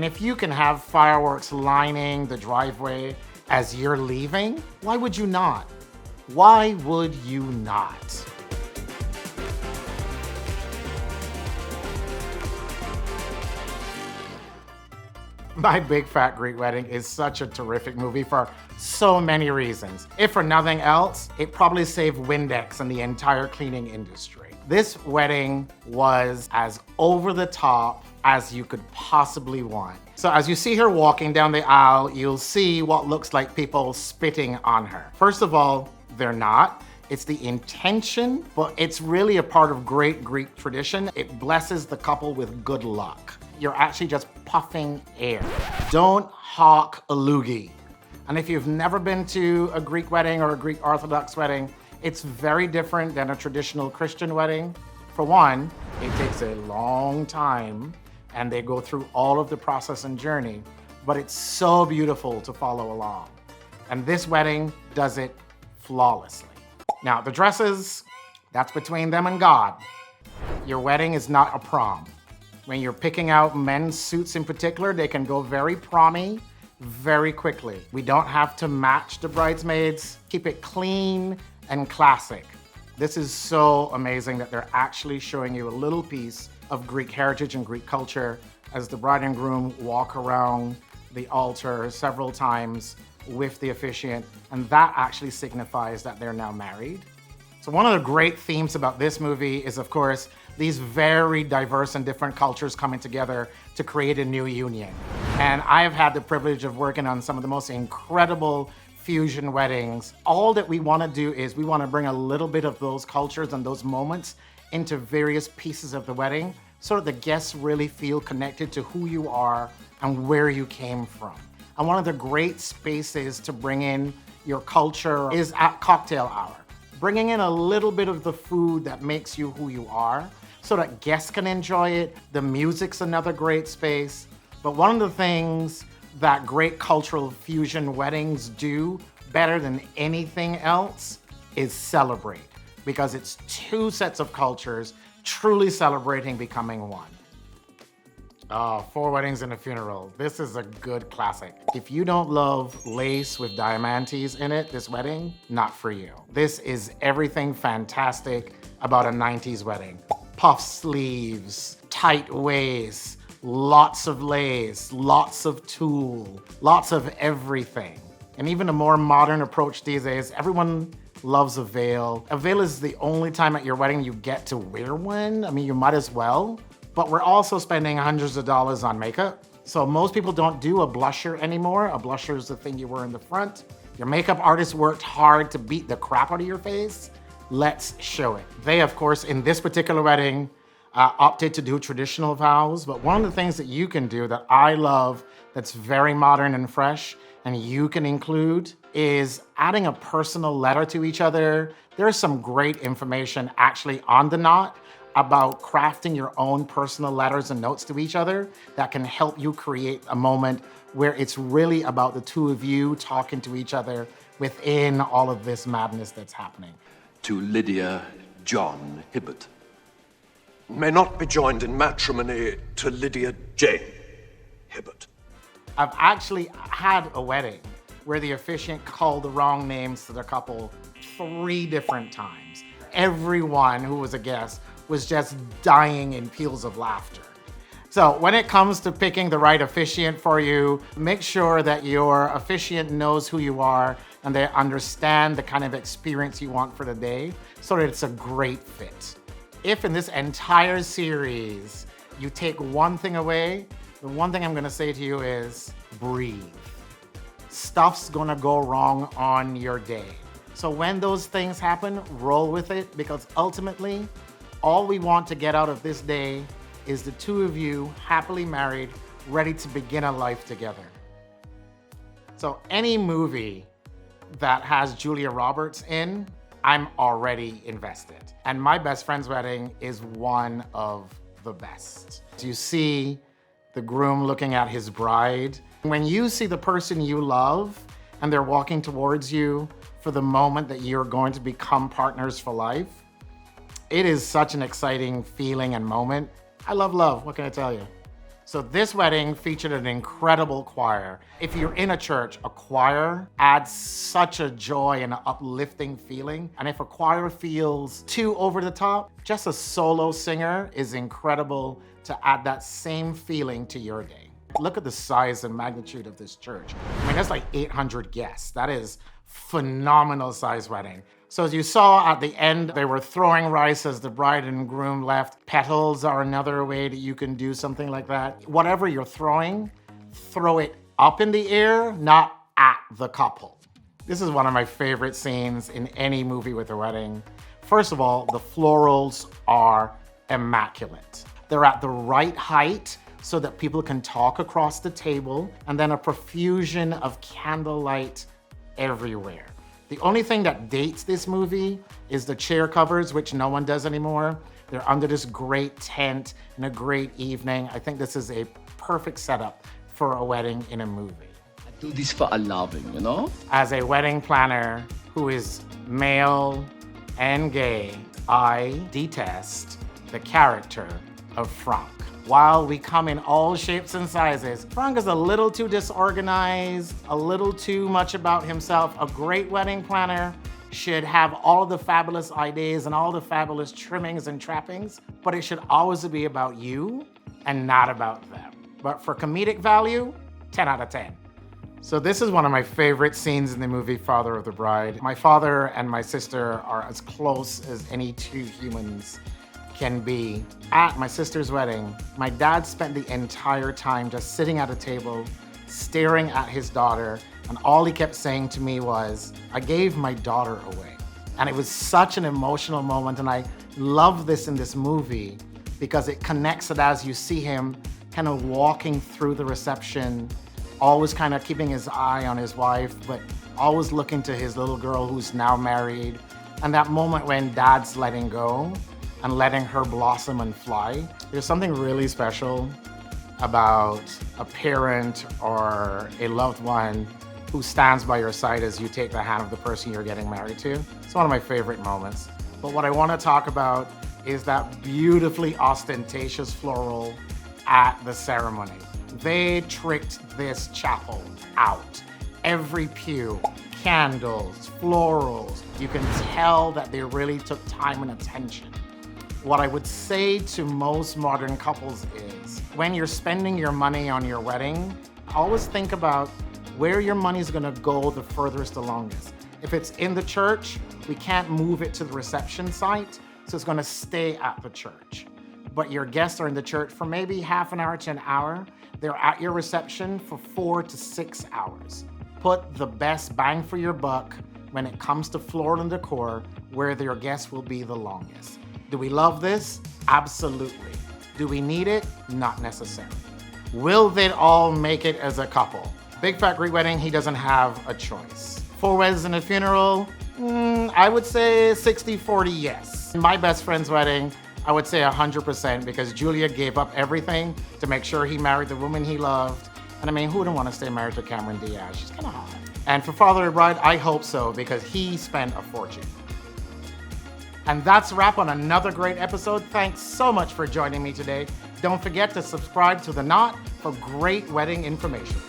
mean, if you can have fireworks lining the driveway as you're leaving, why would you not? Why would you not? My Big Fat Greek Wedding is such a terrific movie for so many reasons. If for nothing else, it probably saved Windex and the entire cleaning industry. This wedding was as over the top as you could possibly want. So as you see her walking down the aisle, you'll see what looks like people spitting on her. First of all, they're not. It's the intention, but it's really a part of great Greek tradition. It blesses the couple with good luck. You're actually just puffing air. Don't hawk a loogie. And if you've never been to a Greek wedding or a Greek Orthodox wedding, it's very different than a traditional Christian wedding. For one, it takes a long time and they go through all of the process and journey, but it's so beautiful to follow along. And this wedding does it flawlessly. Now, the dresses, that's between them and God. Your wedding is not a prom. When you're picking out men's suits in particular, they can go very promy very quickly. We don't have to match the bridesmaids. Keep it clean and classic. This is so amazing that they're actually showing you a little piece of Greek heritage and Greek culture as the bride and groom walk around the altar several times with the officiant, and that actually signifies that they're now married. So one of the great themes about this movie is, of course, these very diverse and different cultures coming together to create a new union. And I have had the privilege of working on some of the most incredible fusion weddings. All that we want to do is we want to bring a little bit of those cultures and those moments into various pieces of the wedding so that the guests really feel connected to who you are and where you came from. And one of the great spaces to bring in your culture is at cocktail hour. Bringing in a little bit of the food that makes you who you are so that guests can enjoy it. The music's another great space. But one of the things that great cultural fusion weddings do better than anything else is celebrate, because it's two sets of cultures truly celebrating becoming one. Oh, 4 Weddings and a Funeral. This is a good classic. If you don't love lace with diamantes in it, this wedding, not for you. This is everything fantastic about a 90s wedding. Puff sleeves, tight waist, lots of lace, lots of tulle, lots of everything. And even a more modern approach these days, everyone loves a veil. A veil is the only time at your wedding you get to wear one. I mean, you might as well. But we're also spending hundreds of dollars on makeup. So most people don't do a blusher anymore. A blusher is the thing you wear in the front. Your makeup artist worked hard to beat the crap out of your face. Let's show it. They, of course, in this particular wedding, opted to do traditional vows. But one of the things that you can do that I love that's very modern and fresh and you can include is adding a personal letter to each other. There's some great information actually on the knot about crafting your own personal letters and notes to each other that can help you create a moment where it's really about the two of you talking to each other within all of this madness that's happening. To Lydia John Hibbert. May not be joined in matrimony to Lydia Jane Hibbert. I've actually had a wedding where the officiant called the wrong names to the couple 3 different times. Everyone who was a guest was just dying in peals of laughter. So when it comes to picking the right officiant for you, make sure that your officiant knows who you are and they understand the kind of experience you want for the day so that it's a great fit. If in this entire series you take one thing away, the one thing I'm gonna say to you is breathe. Stuff's gonna go wrong on your day. So when those things happen, roll with it, because ultimately, all we want to get out of this day is the two of you happily married, ready to begin a life together. So any movie that has Julia Roberts in, I'm already invested. And My Best Friend's Wedding is one of the best. You see the groom looking at his bride. When you see the person you love and they're walking towards you for the moment that you're going to become partners for life, it is such an exciting feeling and moment. I love love, what can I tell you? So this wedding featured an incredible choir. If you're in a church, a choir adds such a joy and an uplifting feeling. And if a choir feels too over the top, just a solo singer is incredible to add that same feeling to your day. Look at the size and magnitude of this church. I mean, that's like 800 guests. That is phenomenal size wedding. So as you saw at the end, they were throwing rice as the bride and groom left. Petals are another way that you can do something like that. Whatever you're throwing, throw it up in the air, not at the couple. This is one of my favorite scenes in any movie with a wedding. First of all, the florals are immaculate. They're at the right height so that people can talk across the table, and then a profusion of candlelight everywhere. The only thing that dates this movie is the chair covers, which no one does anymore. They're under this great tent and a great evening. I think this is a perfect setup for a wedding in a movie. I do this for a loving, you know? As a wedding planner who is male and gay, I detest the character of Frank. While we come in all shapes and sizes, Frank is a little too disorganized, a little too much about himself. A great wedding planner should have all of the fabulous ideas and all the fabulous trimmings and trappings, but it should always be about you and not about them. But for comedic value, 10 out of 10. So this is one of my favorite scenes in the movie Father of the Bride. My father and my sister are as close as any two humans can be. At my sister's wedding, my dad spent the entire time just sitting at a table, staring at his daughter, and all he kept saying to me was, "I gave my daughter away." And it was such an emotional moment, and I love this in this movie because it connects it as you see him kind of walking through the reception, always kind of keeping his eye on his wife, but always looking to his little girl who's now married. And that moment when dad's letting go and letting her blossom and fly. There's something really special about a parent or a loved one who stands by your side as you take the hand of the person you're getting married to. It's one of my favorite moments. But what I want to talk about is that beautifully ostentatious floral at the ceremony. They tricked this chapel out. Every pew, candles, florals. You can tell that they really took time and attention. What I would say to most modern couples is, when you're spending your money on your wedding, always think about where your money is gonna go the furthest, the longest. If it's in the church, we can't move it to the reception site, so it's gonna stay at the church. But your guests are in the church for maybe half an hour to an hour. They're at your reception for 4 to 6 hours. Put the best bang for your buck when it comes to floral and decor where your guests will be the longest. Do we love this? Absolutely. Do we need it? Not necessarily. Will they all make it as a couple? Big Fat Greek Wedding, he doesn't have a choice. 4 weddings and a funeral, I would say 60-40 yes. In my best friend's wedding, I would say 100% because Julia gave up everything to make sure he married the woman he loved. And I mean, who wouldn't want to stay married to Cameron Diaz? She's kind of hot. And for Father of the Bride, I hope so because he spent a fortune. And that's a wrap on another great episode. Thanks so much for joining me today. Don't forget to subscribe to The Knot for great wedding information.